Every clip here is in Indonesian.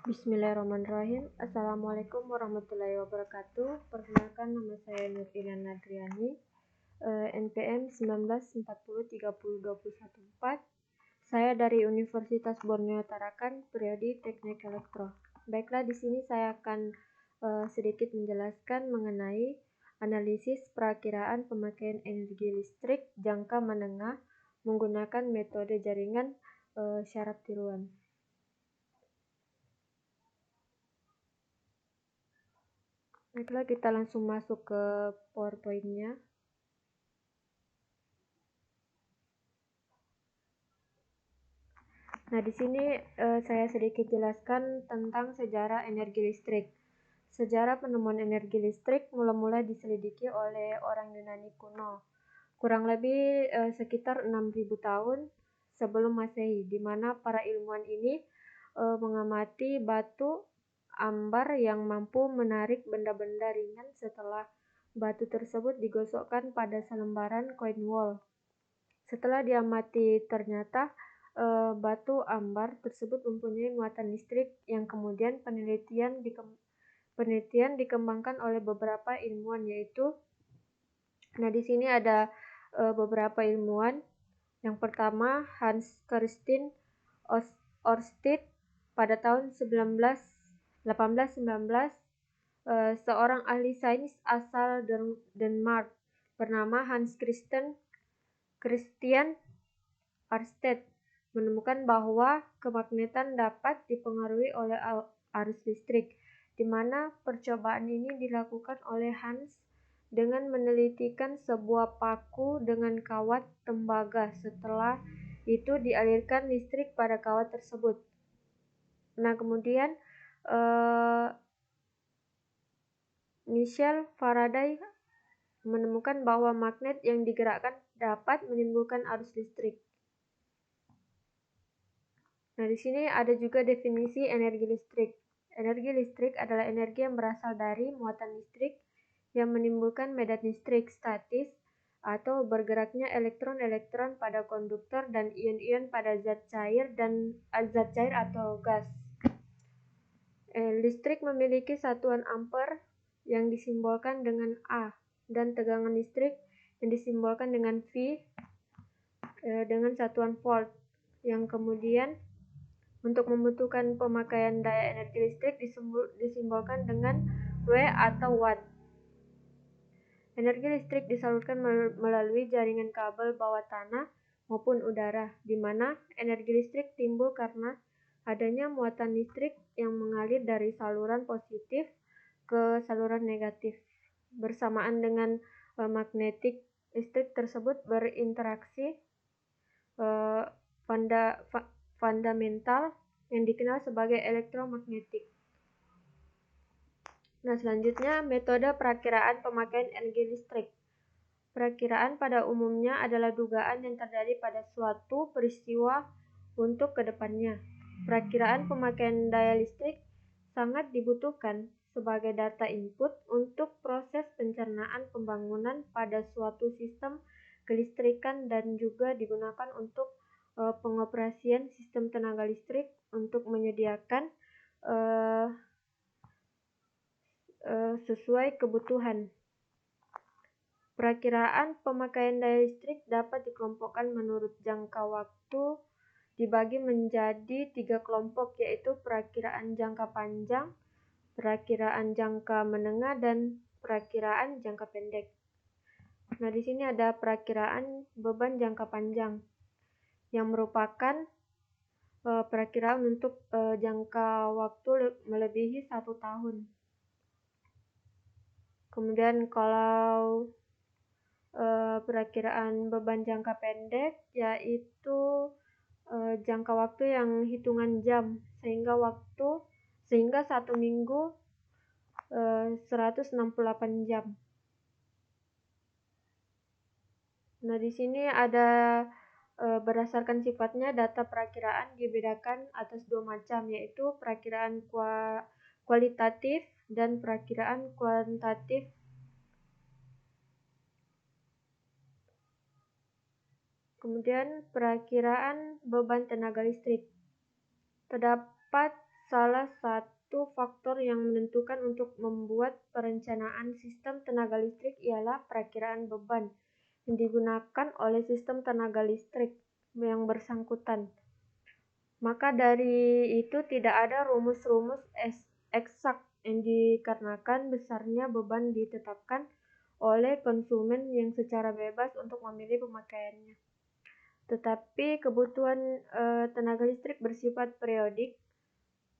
Bismillahirrahmanirrahim. Assalamualaikum warahmatullahi wabarakatuh. Perkenalkan, nama saya Nur Iriana Adriani, NPM 1940302014. Saya dari Universitas Borneo Tarakan, Prodi Teknik Elektro. Baiklah, di sini saya akan sedikit menjelaskan mengenai analisis perakiraan pemakaian energi listrik jangka menengah menggunakan metode jaringan syarat tiruan. Baiklah, kita langsung masuk ke PowerPoint-nya. Nah, di sini saya sedikit jelaskan tentang sejarah energi listrik. Sejarah penemuan energi listrik mula-mula diselidiki oleh orang Yunani kuno, kurang lebih sekitar 6.000 tahun sebelum Masehi, di mana para ilmuwan ini mengamati batu ambar yang mampu menarik benda-benda ringan setelah batu tersebut digosokkan pada selembaran koin wol. Setelah diamati, ternyata batu ambar tersebut mempunyai muatan listrik yang kemudian penelitian dikembangkan oleh beberapa ilmuwan, yaitu di sini ada beberapa ilmuwan. Yang pertama, Hans Christian Ørsted pada tahun 1819, seorang ahli sains asal Denmark bernama Hans Christian Ørsted menemukan bahwa kemagnetan dapat dipengaruhi oleh arus listrik, di mana percobaan ini dilakukan oleh Hans dengan menelitikan sebuah paku dengan kawat tembaga. Setelah itu dialirkan listrik pada kawat tersebut. Nah, kemudian Michael Faraday menemukan bahwa magnet yang digerakkan dapat menimbulkan arus listrik. Nah, di sini ada juga definisi energi listrik. Energi listrik adalah energi yang berasal dari muatan listrik yang menimbulkan medan listrik statis atau bergeraknya elektron-elektron pada konduktor dan ion-ion pada zat cair atau gas. Listrik memiliki satuan ampere yang disimbolkan dengan A dan tegangan listrik yang disimbolkan dengan V dengan satuan volt, yang kemudian untuk membutuhkan pemakaian daya energi listrik disimbolkan dengan W atau watt. Energi listrik disalurkan melalui jaringan kabel bawah tanah maupun udara, di mana energi listrik timbul karena adanya muatan listrik yang mengalir dari saluran positif ke saluran negatif. Bersamaan dengan magnetik, listrik tersebut berinteraksi fundamental yang dikenal sebagai elektromagnetik. Nah, selanjutnya metode perakiraan pemakaian energi listrik. Perakiraan pada umumnya adalah dugaan yang terjadi pada suatu peristiwa untuk kedepannya. Perakiraan pemakaian daya listrik sangat dibutuhkan sebagai data input untuk proses pencernaan pembangunan pada suatu sistem kelistrikan dan juga digunakan untuk pengoperasian sistem tenaga listrik untuk menyediakan sesuai kebutuhan. Perakiraan pemakaian daya listrik dapat dikelompokkan menurut jangka waktu, dibagi menjadi 3 kelompok, yaitu perakiraan jangka panjang, perakiraan jangka menengah, dan perakiraan jangka pendek. Nah, di sini ada perakiraan beban jangka panjang, yang merupakan perakiraan untuk jangka waktu melebihi 1 tahun. Kemudian kalau perakiraan beban jangka pendek yaitu jangka waktu yang hitungan jam, sehingga 1 minggu 168 jam. Nah, di sini ada berdasarkan sifatnya data perakiraan dibedakan atas 2 macam, yaitu perakiraan kualitatif dan perakiraan kuantitatif. Kemudian perakiraan beban tenaga listrik. Terdapat salah satu faktor yang menentukan untuk membuat perencanaan sistem tenaga listrik ialah perakiraan beban yang digunakan oleh sistem tenaga listrik yang bersangkutan. Maka dari itu tidak ada rumus-rumus eksak yang dikarenakan besarnya beban ditetapkan oleh konsumen yang secara bebas untuk memilih pemakaiannya. Tetapi kebutuhan tenaga listrik bersifat periodik,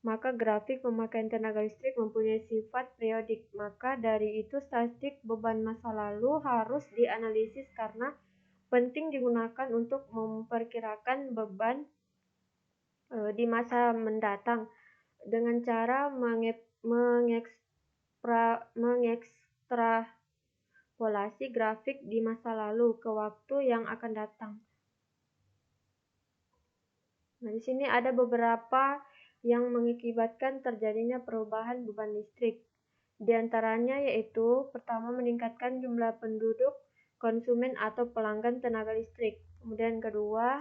maka grafik pemakaian tenaga listrik mempunyai sifat periodik. Maka dari itu statistik beban masa lalu harus dianalisis karena penting digunakan untuk memperkirakan beban di masa mendatang dengan cara mengekstrapolasi grafik di masa lalu ke waktu yang akan datang. Nah, di sini ada beberapa yang mengakibatkan terjadinya perubahan beban listrik. Di antaranya yaitu pertama meningkatkan jumlah penduduk, konsumen atau pelanggan tenaga listrik. Kemudian kedua,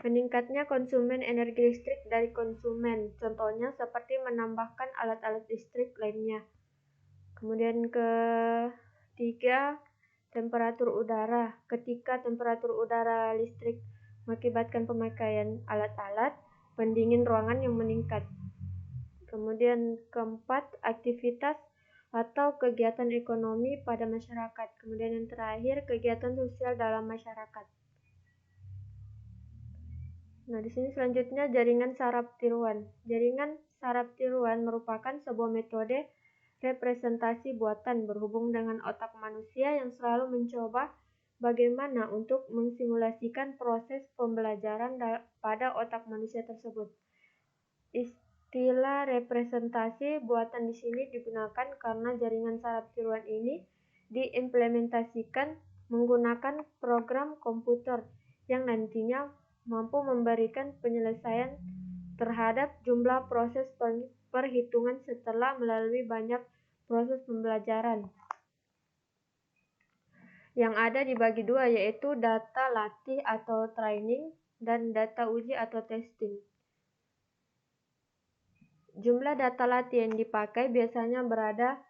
meningkatnya konsumen energi listrik dari konsumen. Contohnya seperti menambahkan alat-alat listrik lainnya. Kemudian ketiga, temperatur udara. Ketika temperatur udara listrik mengakibatkan pemakaian alat-alat pendingin ruangan yang meningkat. Kemudian keempat, aktivitas atau kegiatan ekonomi pada masyarakat. Kemudian yang terakhir, kegiatan sosial dalam masyarakat. Nah, di sini selanjutnya jaringan saraf tiruan. Jaringan saraf tiruan merupakan sebuah metode representasi buatan berhubung dengan otak manusia yang selalu mencoba bagaimana untuk mensimulasikan proses pembelajaran pada otak manusia tersebut. Istilah representasi buatan di sini digunakan karena jaringan saraf tiruan ini diimplementasikan menggunakan program komputer yang nantinya mampu memberikan penyelesaian terhadap jumlah proses perhitungan setelah melalui banyak proses pembelajaran. Yang ada dibagi dua yaitu data latih atau training dan data uji atau testing. Jumlah data latih yang dipakai biasanya berada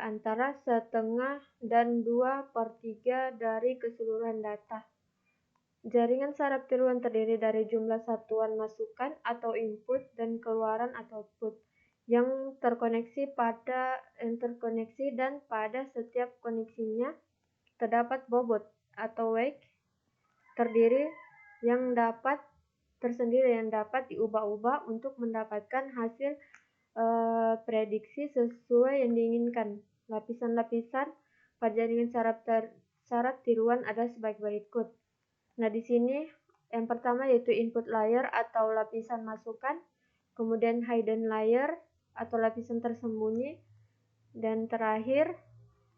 antara setengah dan 2/3 dari keseluruhan data. Jaringan saraf tiruan terdiri dari jumlah satuan masukan atau input dan keluaran atau output yang terkoneksi dan pada setiap koneksinya terdapat bobot atau weight tersendiri yang dapat diubah-ubah untuk mendapatkan hasil prediksi sesuai yang diinginkan. Lapisan-lapisan pada jaringan saraf tiruan ada sebagai berikut. Nah, di sini yang pertama yaitu input layer atau lapisan masukan, kemudian hidden layer atau lapisan tersembunyi, dan terakhir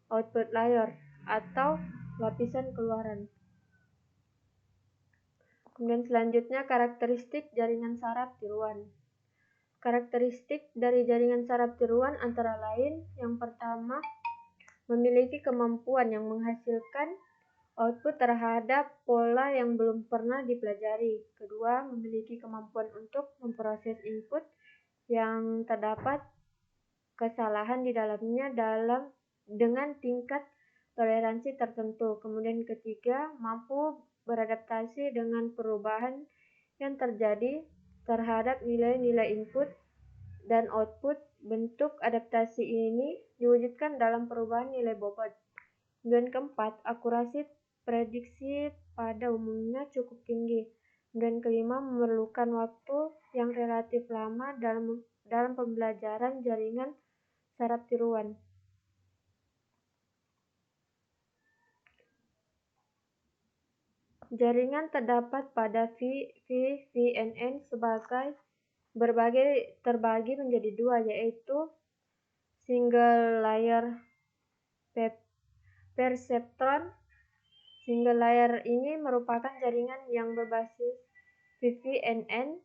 output layer atau lapisan keluaran. Kemudian selanjutnya karakteristik jaringan saraf tiruan. Karakteristik dari jaringan saraf tiruan antara lain yang pertama memiliki kemampuan yang menghasilkan output terhadap pola yang belum pernah dipelajari. Kedua, memiliki kemampuan untuk memproses input yang terdapat kesalahan di dalamnya dengan tingkat toleransi tertentu. Kemudian ketiga, mampu beradaptasi dengan perubahan yang terjadi terhadap nilai-nilai input dan output. Bentuk adaptasi ini diwujudkan dalam perubahan nilai bobot. Dan keempat, akurasi prediksi pada umumnya cukup tinggi. Dan kelima, memerlukan waktu yang relatif lama dalam pembelajaran jaringan saraf tiruan. Jaringan terdapat pada VNN terbagi menjadi dua, yaitu single layer perceptron. Single layer ini merupakan jaringan yang berbasis VNN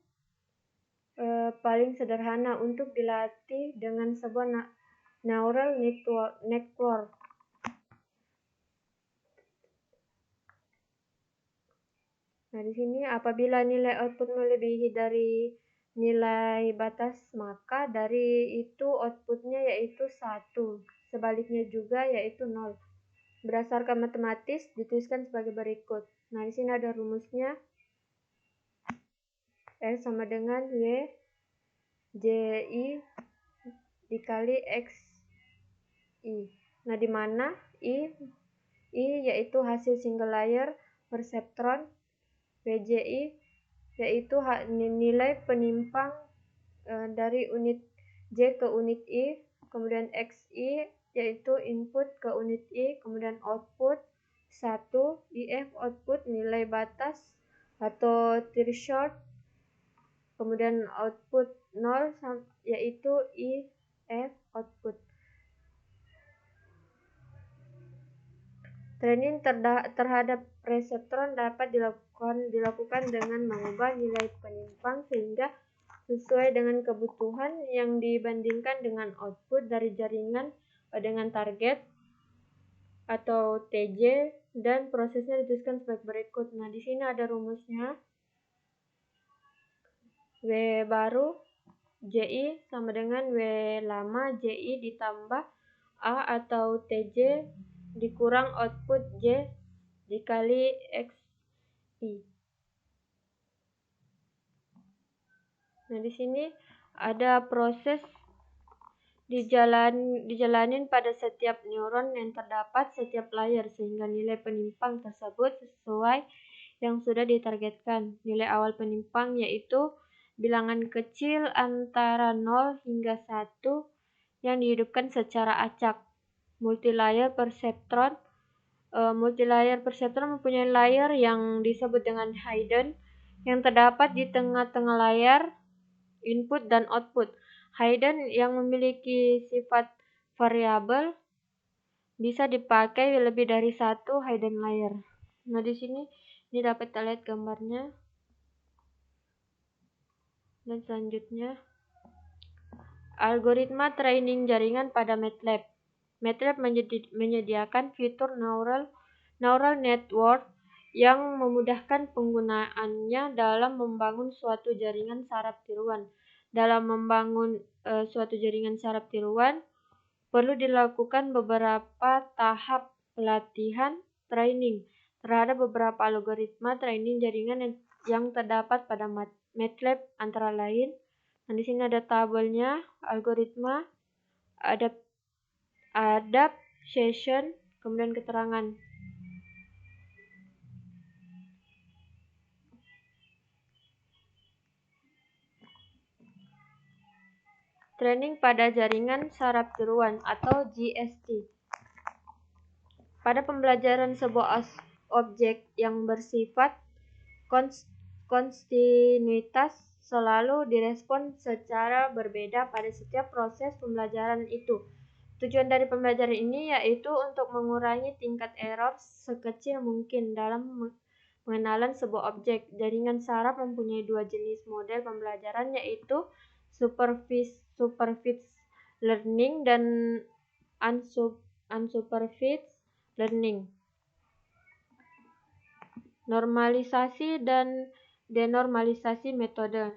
paling sederhana untuk dilatih dengan sebuah neural network. Nah, di sini apabila nilai output melebihi dari nilai batas, maka dari itu outputnya yaitu 1. Sebaliknya juga yaitu 0. Berdasarkan matematis dituliskan sebagai berikut. Nah, di sini ada rumusnya. S sama dengan W JI dikali XI. Nah, di mana I yaitu hasil single layer perseptron, WJI yaitu nilai penimpang dari unit J ke unit I, kemudian XI yaitu input ke unit I, kemudian output 1, IF output nilai batas atau threshold, kemudian output 0 yaitu IF output. Training terhadap reseptron dapat dilakukan dengan mengubah nilai penimpang sehingga sesuai dengan kebutuhan yang dibandingkan dengan output dari jaringan dengan target atau TJ, dan prosesnya dituliskan sebagai berikut. Nah, di sini ada rumusnya. W baru JI sama dengan W lama JI ditambah A atau TJ dikurang output J dikali XI. Nah, di sini ada proses dijalanin pada setiap neuron yang terdapat setiap layer sehingga nilai penimpang tersebut sesuai yang sudah ditargetkan. Nilai awal penimpang yaitu bilangan kecil antara 0 hingga 1 yang dihidupkan secara acak. Multilayer perceptron mempunyai layer yang disebut dengan hidden yang terdapat di tengah-tengah layar input dan output. Hidden yang memiliki sifat variabel bisa dipakai lebih dari satu hidden layer. Nah, di sini ini dapat kita lihat gambarnya. Dan selanjutnya algoritma training jaringan pada MATLAB. MATLAB menyediakan fitur neural network yang memudahkan penggunaannya dalam membangun suatu jaringan saraf tiruan. Dalam membangun suatu jaringan saraf tiruan, perlu dilakukan beberapa tahap pelatihan training terhadap beberapa algoritma training jaringan yang terdapat pada MATLAB antara lain. Nah, di sini ada tabelnya, algoritma, adaptation, kemudian keterangan. Training pada jaringan saraf tiruan atau GST. Pada pembelajaran sebuah objek yang bersifat kontinuitas selalu direspon secara berbeda pada setiap proses pembelajaran itu. Tujuan dari pembelajaran ini yaitu untuk mengurangi tingkat error sekecil mungkin dalam pengenalan sebuah objek. Jaringan saraf mempunyai dua jenis model pembelajaran yaitu supervised learning dan unsupervised learning. Normalisasi dan denormalisasi metode.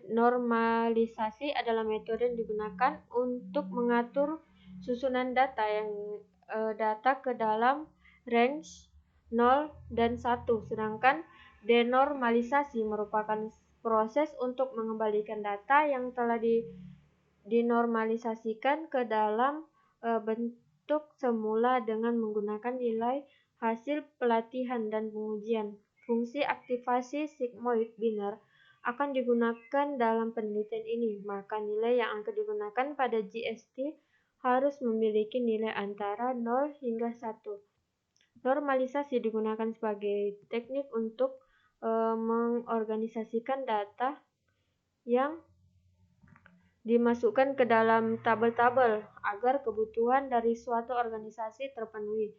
Normalisasi adalah metode yang digunakan untuk mengatur susunan data ke dalam range 0 dan 1, sedangkan denormalisasi merupakan proses untuk mengembalikan data yang telah dinormalisasikan ke dalam bentuk semula dengan menggunakan nilai hasil pelatihan dan pengujian. Fungsi aktivasi sigmoid biner akan digunakan dalam penelitian ini, maka nilai yang akan digunakan pada GST harus memiliki nilai antara 0 hingga 1. Normalisasi digunakan sebagai teknik untuk mengorganisasikan data yang dimasukkan ke dalam tabel-tabel agar kebutuhan dari suatu organisasi terpenuhi.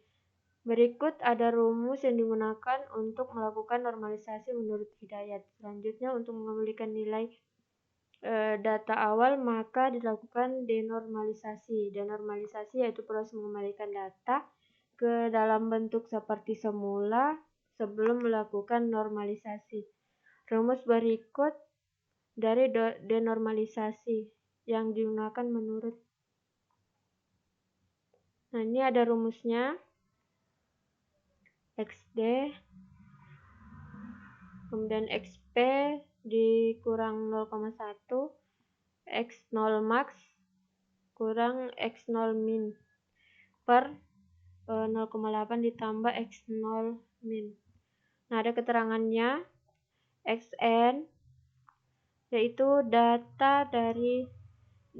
Berikut ada rumus yang digunakan untuk melakukan normalisasi menurut Hidayat. Selanjutnya, untuk mengembalikan nilai data awal, maka dilakukan denormalisasi. Denormalisasi yaitu proses mengembalikan data ke dalam bentuk seperti semula sebelum melakukan normalisasi. Rumus berikut dari denormalisasi yang digunakan menurut. Nah, ini ada rumusnya. XD kemudian XP dikurang 0,1 X0 max kurang X0 min per 0,8 ditambah X0 min. Nah, ada keterangannya. Xn yaitu data dari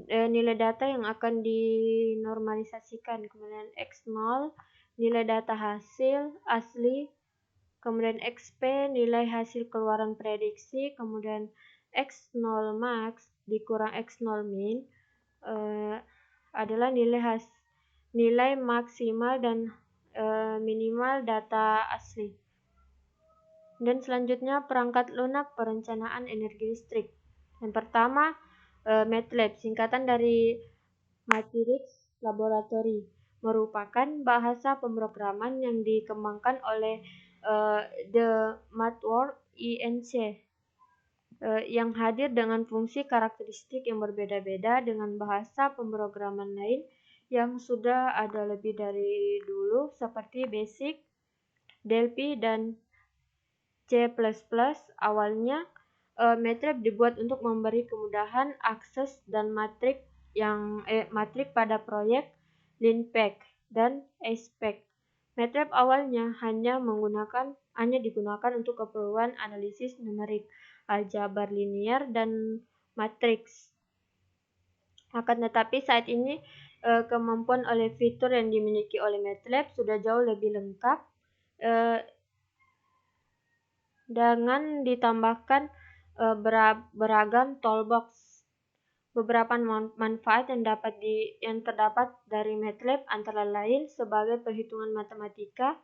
nilai data yang akan dinormalisasikan, kemudian X0 nilai data hasil asli, kemudian XP nilai hasil keluaran prediksi, kemudian X0 max dikurang X0 min adalah nilai maksimal dan minimal data asli. Dan selanjutnya perangkat lunak perencanaan energi listrik. Yang pertama MATLAB, singkatan dari Matrix Laboratory, merupakan bahasa pemrograman yang dikembangkan oleh The Mathworks Inc. Yang hadir dengan fungsi karakteristik yang berbeda-beda dengan bahasa pemrograman lain yang sudah ada lebih dari dulu seperti BASIC, Delphi, dan C++. Awalnya MATLAB dibuat untuk memberi kemudahan akses dan matrik pada proyek LINPACK dan ASPEC. MATLAB awalnya hanya digunakan untuk keperluan analisis numerik, aljabar linier, dan matriks. Akan tetapi saat ini kemampuan oleh fitur yang dimiliki oleh MATLAB sudah jauh lebih lengkap dengan ditambahkan beragam toolbox. Beberapa manfaat yang terdapat dari MATLAB antara lain sebagai perhitungan matematika,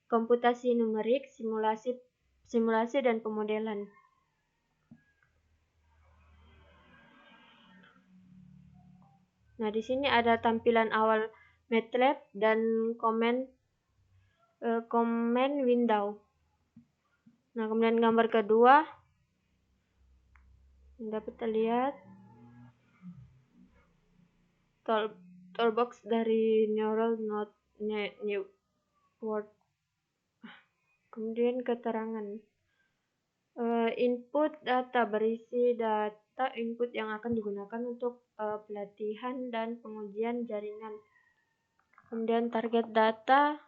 komputasi numerik, simulasi dan pemodelan. Nah, di sini ada tampilan awal MATLAB dan command window. Nah, kemudian gambar kedua dapat terlihat toolbox dari neural network. Kemudian keterangan input data, berisi data input yang akan digunakan untuk pelatihan dan pengujian jaringan. Kemudian target data,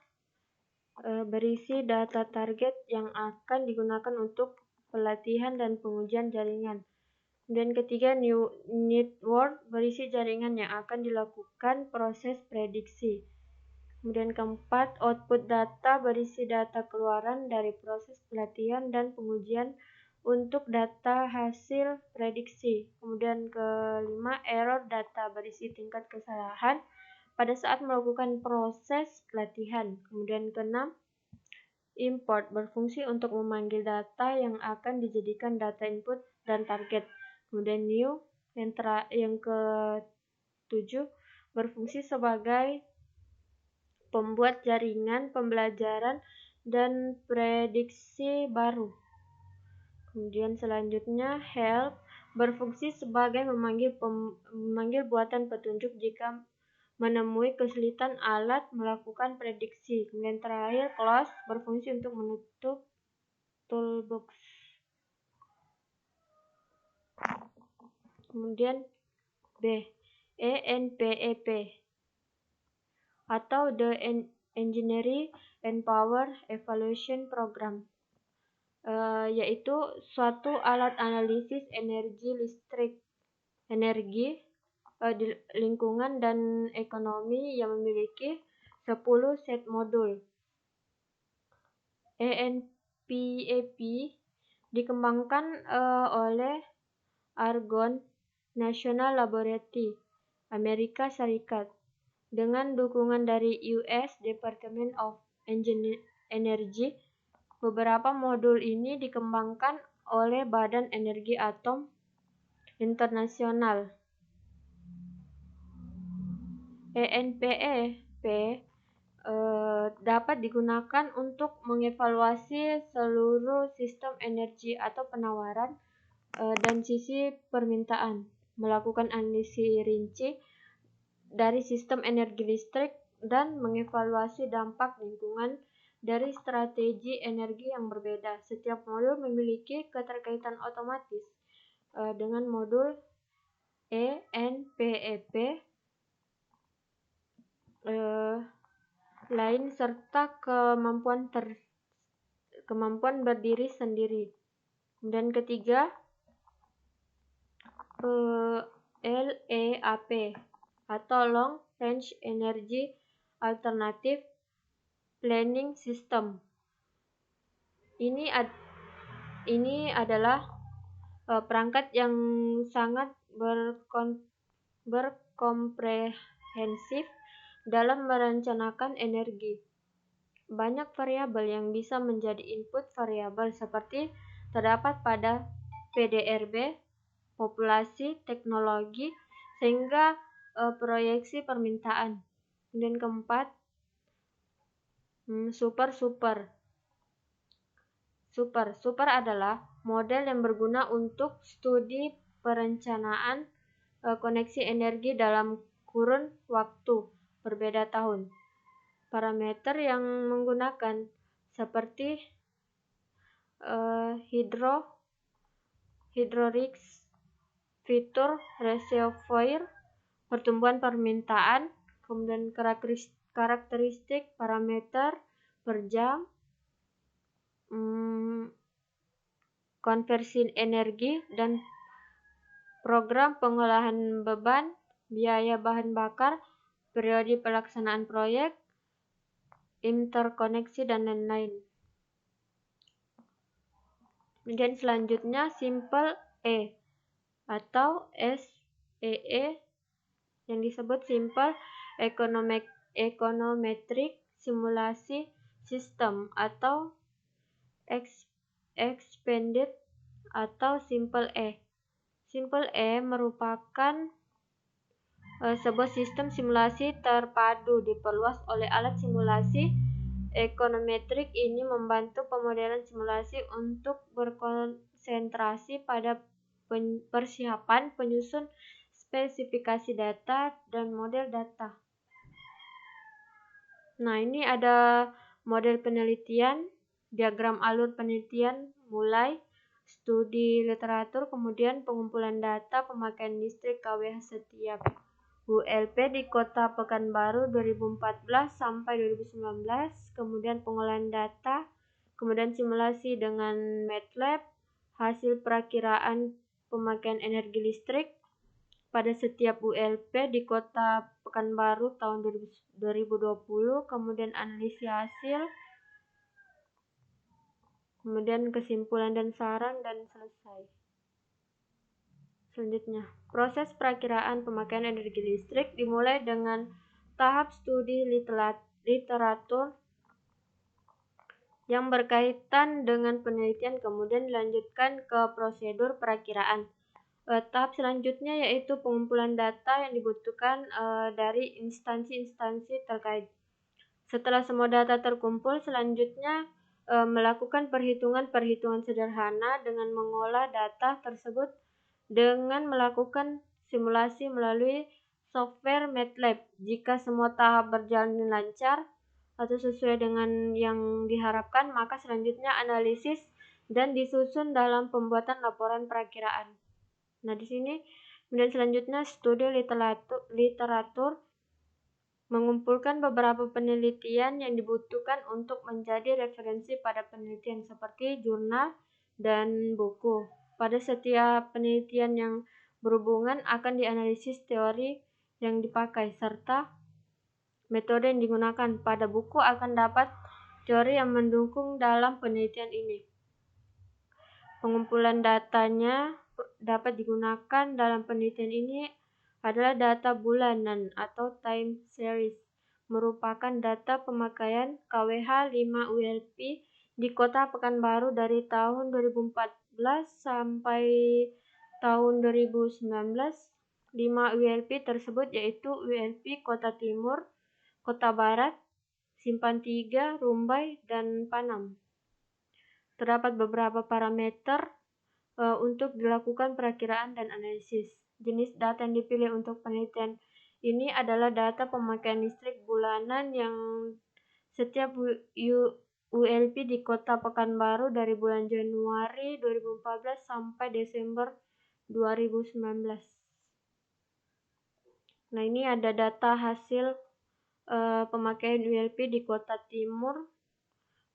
berisi data target yang akan digunakan untuk pelatihan dan pengujian jaringan. Dan ketiga, new network, berisi jaringan yang akan dilakukan proses prediksi. Kemudian keempat, output data, berisi data keluaran dari proses pelatihan dan pengujian untuk data hasil prediksi. Kemudian kelima, error data, berisi tingkat kesalahan pada saat melakukan proses pelatihan. Kemudian keenam, import, berfungsi untuk memanggil data yang akan dijadikan data input dan target. Kemudian new, yang ketujuh, berfungsi sebagai pembuat jaringan pembelajaran dan prediksi baru. Kemudian selanjutnya help, berfungsi sebagai memanggil buatan petunjuk jika menemui kesulitan alat melakukan prediksi. Kemudian terakhir close, berfungsi untuk menutup toolbox. Kemudian B, ENPEP atau The Engineering and Power Evaluation Program, yaitu suatu alat analisis energi di lingkungan dan ekonomi yang memiliki 10 set modul. ENPEP dikembangkan oleh Argonne National Laboratory, Amerika Serikat, dengan dukungan dari US Department of Energy. Beberapa modul ini dikembangkan oleh Badan Energi Atom Internasional. ENPEP dapat digunakan untuk mengevaluasi seluruh sistem energi atau penawaran dan sisi permintaan, melakukan analisis rinci dari sistem energi listrik dan mengevaluasi dampak lingkungan dari strategi energi yang berbeda. Setiap modul memiliki keterkaitan otomatis dengan modul ENPEP lain serta kemampuan berdiri sendiri. Dan ketiga, LEAP atau Long Range Energy Alternative Planning System. Ini adalah perangkat yang sangat berkomprehensif dalam merencanakan energi. Banyak variabel yang bisa menjadi input variabel seperti terdapat pada PDRB, populasi, teknologi, sehingga proyeksi permintaan. Dan keempat, Super adalah model yang berguna untuk studi perencanaan koneksi energi dalam kurun waktu berbeda tahun. Parameter yang menggunakan seperti hydrorix, fitur reservoir, pertumbuhan permintaan, kemudian karakteristik parameter per jam, konversi energi, dan program pengolahan beban, biaya bahan bakar, periode pelaksanaan proyek, interkoneksi, dan lain-lain. Kemudian selanjutnya Simple E atau SEE yang disebut Simple Econometric Simulasi System atau Expanded atau Simple E. Simple E merupakan sebuah sistem simulasi terpadu diperluas oleh alat simulasi. Econometric ini membantu pemodelan simulasi untuk berkonsentrasi pada persiapan, penyusun spesifikasi data, dan model data. Nah, ini ada model penelitian, diagram alur penelitian, mulai studi literatur, kemudian pengumpulan data pemakaian listrik KWH setiap ULP di Kota Pekanbaru 2014 sampai 2019, kemudian pengolahan data, kemudian simulasi dengan MATLAB, hasil perakiraan pemakaian energi listrik pada setiap ULP di Kota Pekanbaru tahun 2020, kemudian analisis hasil, kemudian kesimpulan dan saran, dan selesai. Selanjutnya, proses perakiraan pemakaian energi listrik dimulai dengan tahap studi literatur yang berkaitan dengan penelitian, kemudian dilanjutkan ke prosedur perakiraan. Tahap selanjutnya yaitu pengumpulan data yang dibutuhkan dari instansi-instansi terkait. Setelah semua data terkumpul, selanjutnya melakukan perhitungan-perhitungan sederhana dengan mengolah data tersebut dengan melakukan simulasi melalui software MATLAB. Jika semua tahap berjalan lancar atau sesuai dengan yang diharapkan, maka selanjutnya analisis dan disusun dalam pembuatan laporan perakiraan. Nah, di sini kemudian selanjutnya studi literatur mengumpulkan beberapa penelitian yang dibutuhkan untuk menjadi referensi pada penelitian seperti jurnal dan buku. Pada setiap penelitian yang berhubungan akan dianalisis teori yang dipakai serta metode yang digunakan. Pada buku akan dapat teori yang mendukung dalam penelitian ini. Pengumpulan datanya dapat digunakan dalam penelitian ini adalah data bulanan atau time series, merupakan data pemakaian KWH 5 ULP di Kota Pekanbaru dari tahun 2014 sampai tahun 2019. 5 ULP tersebut yaitu ULP Kota Timur, Kota Barat, Simpang 3, Rumbai, dan Panam. Terdapat beberapa parameter untuk dilakukan perakiraan dan analisis. Jenis data yang dipilih untuk penelitian ini adalah data pemakaian listrik bulanan yang setiap ULP di Kota Pekanbaru dari bulan Januari 2014 sampai Desember 2019. Nah, ini ada data hasil pemakaian ULP di Kota Timur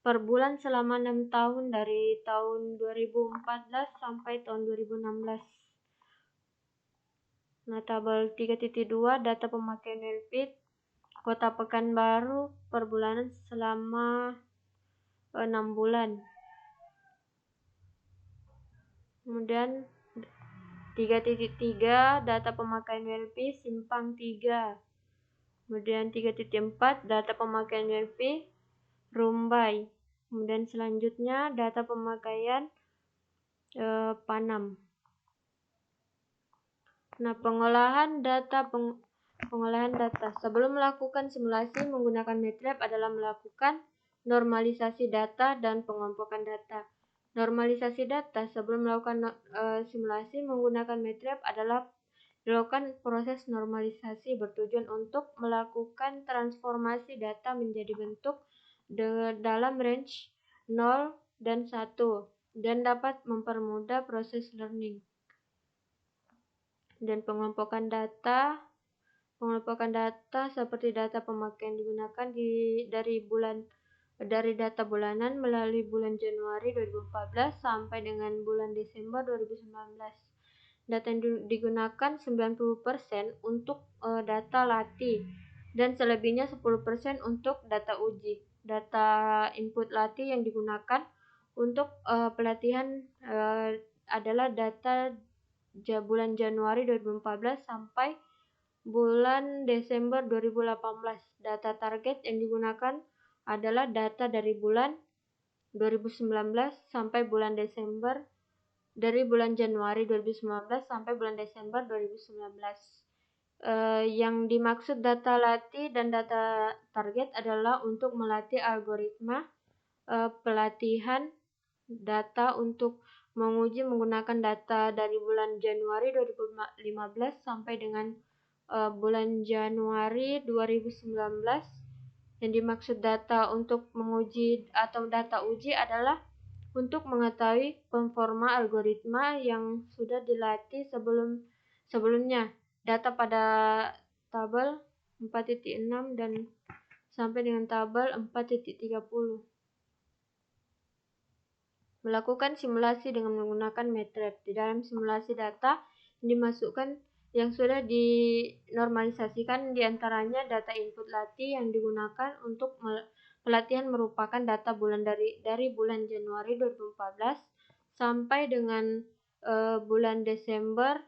per bulan selama 6 tahun dari tahun 2014 sampai tahun 2016. Nah, tabel 3.2 data pemakaian ULP Kota Pekanbaru per bulanan selama 6 bulan. Kemudian 3.3 data pemakaian ULP Simpang 3. Kemudian 3.4 data pemakaian ULP Rumbai. Kemudian selanjutnya data pemakaian Panam. Nah, pengolahan data. Sebelum melakukan simulasi menggunakan MATLAB adalah melakukan normalisasi data dan pengelompokan data. Normalisasi data sebelum melakukan simulasi menggunakan MATLAB adalah dilakukan proses normalisasi bertujuan untuk melakukan transformasi data menjadi bentuk dalam range 0 dan 1 dan dapat mempermudah proses learning. Dan pengelompokan data seperti data pemakaian digunakan dari data bulanan melalui bulan Januari 2014 sampai dengan bulan Desember 2019. Data yang digunakan 90% untuk data latih dan selebihnya 10% untuk data uji. Data input latih yang digunakan untuk pelatihan adalah data bulan Januari 2014 sampai bulan Desember 2018. Data target yang digunakan adalah data dari bulan 2019 sampai bulan Desember, dari bulan Januari 2019 sampai bulan Desember 2019. Yang dimaksud data latih dan data target adalah untuk melatih algoritma pelatihan data untuk menguji menggunakan data dari bulan Januari 2015 sampai dengan bulan Januari 2019. Yang dimaksud data untuk menguji atau data uji adalah untuk mengetahui performa algoritma yang sudah dilatih sebelumnya. Data pada tabel 4.6 dan sampai dengan tabel 4.30. Melakukan simulasi dengan menggunakan MATLAB. Di dalam simulasi data dimasukkan yang sudah dinormalisasikan, diantaranya data input latih yang digunakan untuk pelatihan merupakan data bulan dari bulan Januari 2014 sampai dengan bulan Desember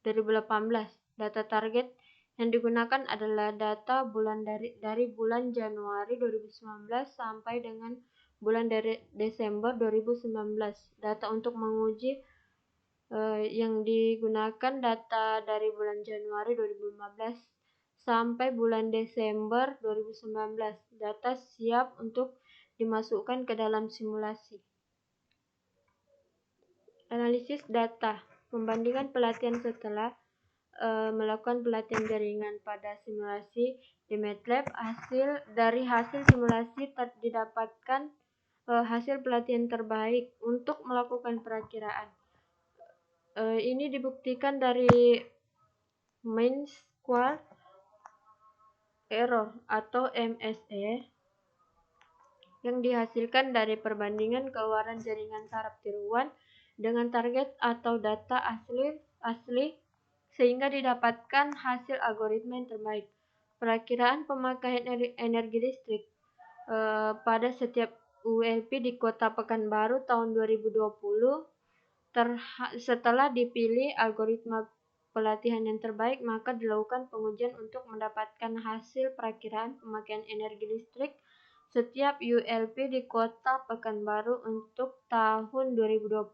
2018. Data target yang digunakan adalah data bulan dari bulan Januari 2019 sampai dengan bulan Desember 2019. Data untuk menguji yang digunakan data dari bulan Januari 2015 sampai bulan Desember 2019. Data siap untuk dimasukkan ke dalam simulasi. Analisis data. Pembandingan pelatihan setelah melakukan pelatihan jaringan pada simulasi di MATLAB. Dari hasil simulasi didapatkan hasil pelatihan terbaik untuk melakukan perakiraan. Ini dibuktikan dari mean square error atau MSE yang dihasilkan dari perbandingan keluaran jaringan saraf tiruan dengan target atau data asli sehingga didapatkan hasil algoritma yang terbaik. Perakiraan pemakaian energi listrik pada setiap ULP di Kota Pekanbaru tahun 2020 setelah dipilih algoritma pelatihan yang terbaik, maka dilakukan pengujian untuk mendapatkan hasil perakiraan pemakaian energi listrik setiap ULP di Kota Pekanbaru untuk tahun 2020.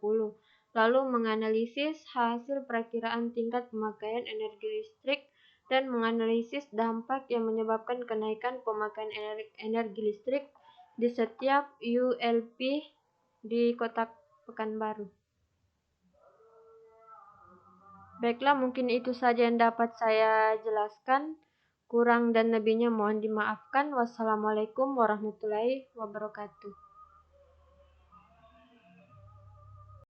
Lalu menganalisis hasil perakiraan tingkat pemakaian energi listrik dan menganalisis dampak yang menyebabkan kenaikan pemakaian energi listrik di setiap ULP di Kota Pekanbaru. Baiklah, mungkin itu saja yang dapat saya jelaskan. Kurang dan lebihnya mohon dimaafkan. Wassalamualaikum warahmatullahi wabarakatuh.